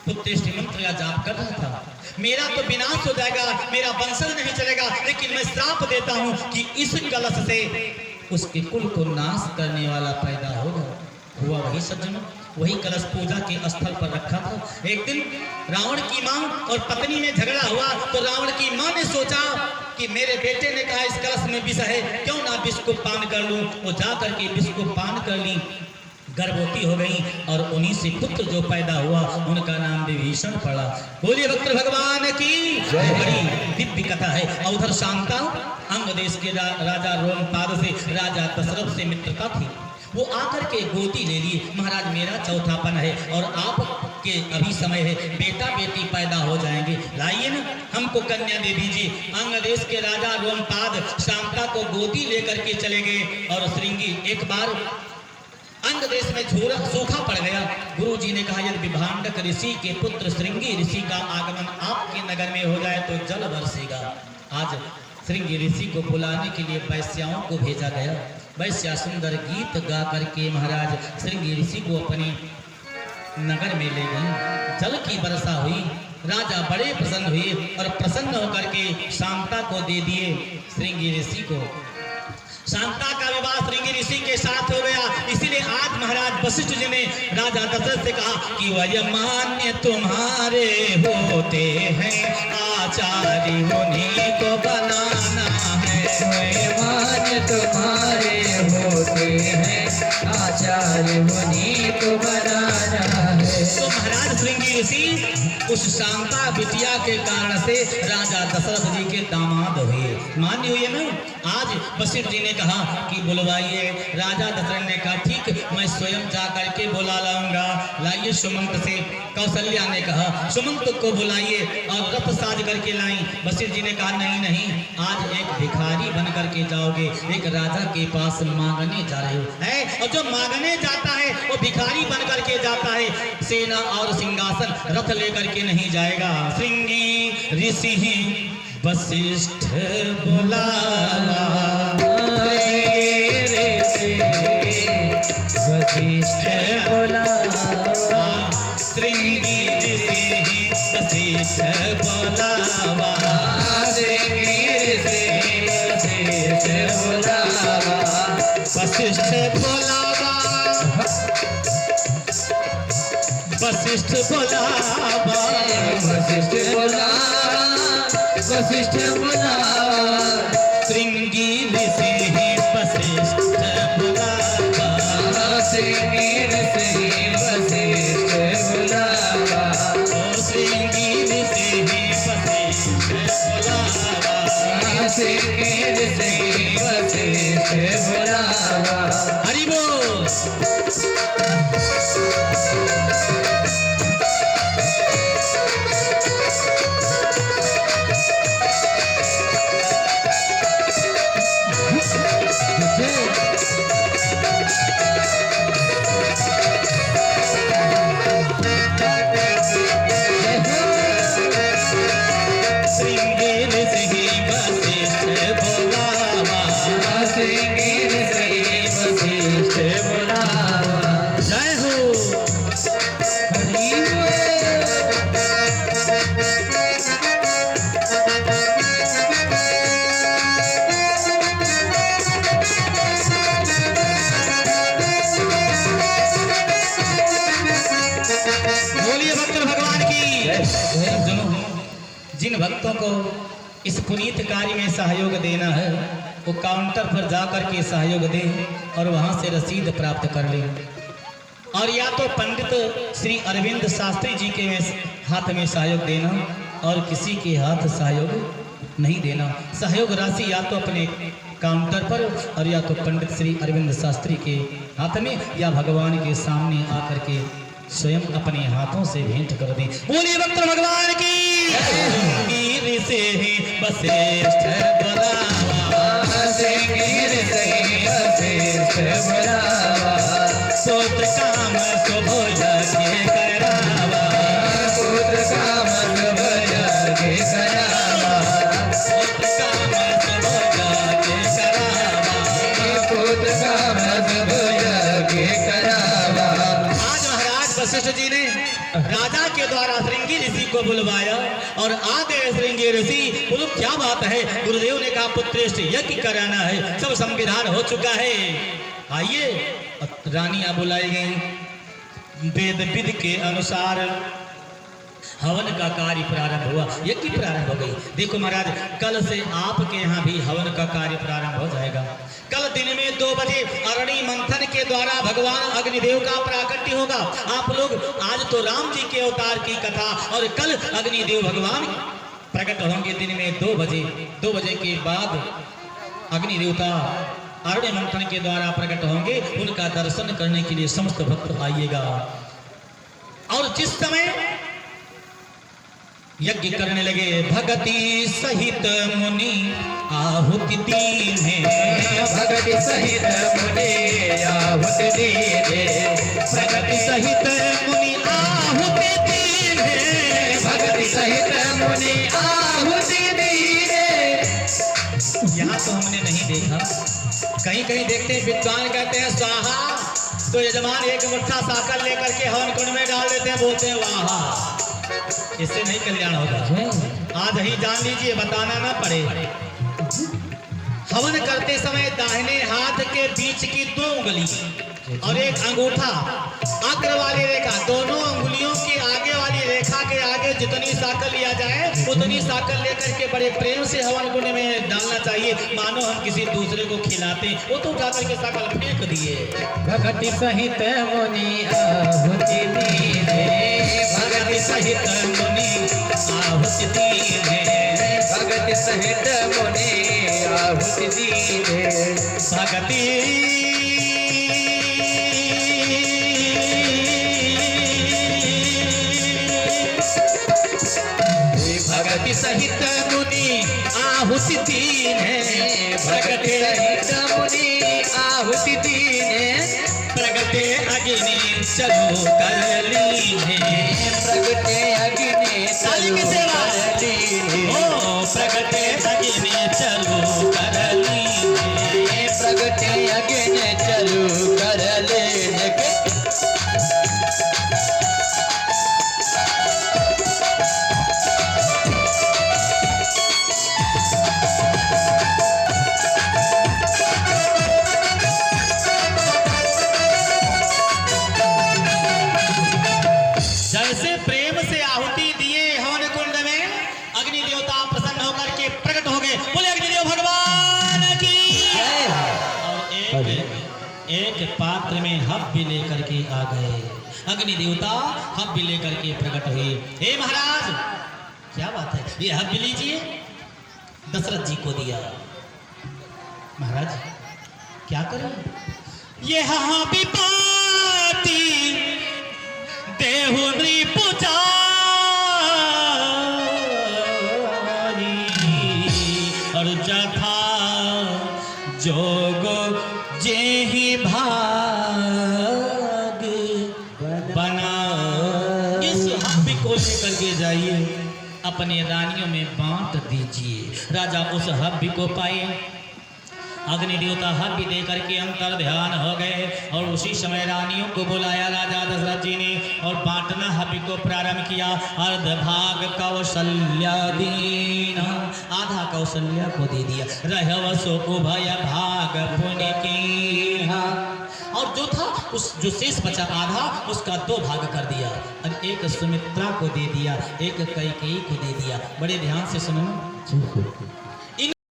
पुत्रेष्टि मंत्र का जाप कर रहा था, मेरा तो विनाश हो जाएगा, मेरा वंशज नहीं चलेगा। लेकिन मैं श्राप देता हूं कि इस कलश से उसके कुल को नाश करने वाला पैदा होगा। हुआ वही सज्जनों, वही कलश पूजा के स्थल पर रखा था। एक दिन रावण की मां और पत्नी में झगड़ा हुआ, तो रावण की मां ने सोचा कि मेरे बेटे ने कहा इस कलश में विष है, क्यों ना विष को पान कर लूं। वो जा करके विष को पान कर ली, गर्भवती हो गई और उन्हीं से पुत्र जो पैदा हुआ उनका नाम विभीषण पड़ा। बोलिए भक्त भगवान की बड़ी दिव्य कथा है। और उधर शांता अंग देश के राजा रोमपाद से राजा दशरथ से मित्रता थी। वो आकर के गोदी ले लिए, महाराज मेरा चौथापन है और आपके अभी समय है, बेटा बेटी पैदा हो जाएंगे, लाइए ना हमको कन्या दे दीजिए। अंग देश के राजा रोमपाद शांता को गोदी लेकर के चले गए और श्रृंगी एक बार अंग देश में सूखा पड़ गया। गुरु जी ने कहा यदि विभांडक ऋषि के पुत्र श्रृंगी ऋषि का आगमन आपके नगर में हो जाए तो जल बरसेगा। आज श्रृंगी ऋषि को बुलाने के लिए वैश्याओं को भेजा गया। वैश्या सुंदर गीत गा करके महाराज श्रृंगी ऋषि को अपने नगर में ले गए। जल की वर्षा हुई, राजा बड़े प्रसन्न हुए और प्रसन्न होकर के शांता को दे दिए श्रृंगी ऋषि को। शांता का विवाह श्रृंगी ऋषि के साथ हो गया। इसीलिए आज महाराज वशिष्ठ जी ने राजा दशरथ से कहा कि वयमान्य तुम्हारे होते हैं, आचार्य उन्हीं को बनाना है। वयमान्य तुम्हारे होते हैं, आचार्य उन्हीं को बनाना है। तो महाराज श्रृंगी ऋषि उस शांता बिटिया के कारण से राजा दशरथ जी के दामाद हुए, मान्य हुए ना। आज वशिष्ठ जी ने कहा कि बुलवाइए। राजा दशरथ ने कहा ठीक, मैं स्वयं जा करके बुला लाऊंगा, लाइए सुमंत से। कौशल्या ने कहा सुमंत को बुलाइए और रथ साज करके लाई। वशिष्ठ जी ने कहा नहीं नहीं, आज एक भिखारी बन करके जाओगे, एक राजा के पास मांगने जा रहे हो है, और जो मांगने जाता है वो भिखारी बन करके जाता है, सेना और सिंहासन रथ लेकर के नहीं जाएगा। श्रृंगी ऋषि वशिष्ठ बुलावा, वशिष्ठ बुलावा, श्रृंगी ऋषि वशिष्ठ बुलावा, वशिष्ठ बुलावा, वशिष्ठ बुलावा, वशिष्ठ बुलावा, वशिष्ठ बुलावा, वशिष्ठ बुलावा, श्रृंगी ऋषि वशिष्ठ बुलावा, श्रृंगी ऋषि वशिष्ठ बुलावा, श्रृंगी ऋषि वशिष्ठ बुलावा, श्रृंगी ऋषि वशिष्ठ बुलावा। हरि बोल। श्रृंगेर से ही वशिष्ठ बुलावा, श्रृंगेर से वशिष्ठ बुलावा। जय हो। हरि बोलिए भक्त भगवान की। सुनो, जिन भक्तों को इस पुनीत कार्य में सहयोग देना है वो काउंटर पर जाकर के सहयोग दें और वहां से रसीद प्राप्त कर लें। और या तो पंडित श्री अरविंद शास्त्री जी के हाथ में सहयोग देना और किसी के हाथ सहयोग नहीं देना। सहयोग राशि या तो अपने काउंटर पर और या तो पंडित श्री अरविंद शास्त्री के हाथ में या भगवान के सामने आकर के स्वयं अपने हाथों से भेंट कर दी। बोलिए भक्त भगवान की। गिर से ही वशिष्ठ बुलावा, श्रृंगेर से वशिष्ठ बुलावा। पुत्र काम शुभ यज्ञ करावा, पुत्र काम शुभ यज्ञ करावा। पुत्र काम शुभ यज्ञ करावा। पुत्र काम शुभ यज्ञ करावा। आज महाराज वशिष्ठ जी ने राजा के द्वारा श्रृंगी ऋषि को बुलवाया और आ गए श्रृंगी ऋषि। बोलो क्या बात है। गुरुदेव ने कहा पुत्रेष्ठ यज्ञ कराना है, सब संविधान हो चुका है, आइए। रानियां बुलाई गई। वेद विधि के अनुसार हवन का कार्य प्रारंभ हुआ, यज्ञ प्रारंभ हो गई। देखो महाराज, कल से आपके यहाँ भी हवन का कार्य प्रारंभ हो जाएगा। कल दिन में 2 बजे अरणि मंथन के द्वारा भगवान अग्निदेव का प्राकट्य होगा। आप लोग आज तो राम जी के अवतार की कथा और कल अग्निदेव भगवान प्रकट होंगे दिन में 2 बजे। 2 बजे के बाद अग्नि देवता अरण्य मंथन के द्वारा प्रकट होंगे। उनका दर्शन करने के लिए समस्त भक्त आइएगा। और जिस समय यज्ञ करने लगे, भगति सहित मुनि आहुति दीने, भगति सहित मुनि आहुति दीने। भगति सहित मुनि आहुति दीने, भगति सहित मुनि आहुति दीने। यहाँ तो हमने नहीं देखा, कहीं कहीं देखते हैं विद्वान कहते हैं स्वाहा, तो यजमान एक मुट्ठा साकर लेकर के हवन कुंड में डाल देते हैं, बोलते हैं वाहा। इससे नहीं कल्याण होगा। आज ही जान लीजिए, बताना ना पड़े। हवन करते समय दाहिने हाथ के बीच की 2 उंगली और एक अंगूठा अग्र वाली रेखा, दोनों अंगुलियों की आगे वाली रेखा के आगे जितनी साकर लिया जाए उतनी साकर लेकर के बड़े प्रेम से हवन कुंड में डालना चाहिए, मानो हम किसी दूसरे को खिलाते। वो तो उठा करके साकर फेंक दिए। भगति सहित मुनि आहुति दीने। भगति सहित मुनि आहुति दीने, भगति सहित मुनि आहुति दीने। भगति भगति सहित मुनि आहुति दीने, भगति सहित मुनि आहुति दीने। प्रगटे अग्नि चलो कर लीने, प्रगटे अग्नि साली की सेवा। कर लीने। ओ प्रगटे अग्नि चलो कर लीने, प्रगटे अग्नि चलो कर लेने के। जैसे प्रेम से आहुति दिए हवन कुंड में, अग्नि देवता प्रसन्न होकर के प्रकट हो गए। बोले अग्निदेव भगवान की। और एक पात्र में हव्य लेकर के आ गए। अग्नि देवता हव्य लेकर के प्रकट हुए। हे महाराज, क्या बात है, ये हव्य लीजिए। दशरथ जी को दिया। महाराज क्या करें, ये हव्य पाती देहु नृपुचारी, और जथा जोग जेहि भाग बना। इस हव्य को लेकर के जाइए अपने रानियों में बांट दीजिए। राजा उस हव्य को पाए, अग्नि देवता हव्य दे करके अंतर ध्यान हो गए और उसी समय रानियों को बुलाया राजा दशरथ जी ने और बांटना हव्य को प्रारंभ किया। अर्ध भाग कौशल्या दीना, आधा कौशल्या को दे दिया। रहवसो उभय भाग पुण्य की, और जो था उस जो शेष बचा आधा उसका 2 भाग कर दिया और एक सुमित्रा को दे दिया, एक कैकेयी को दे दिया। बड़े ध्यान से सुनो।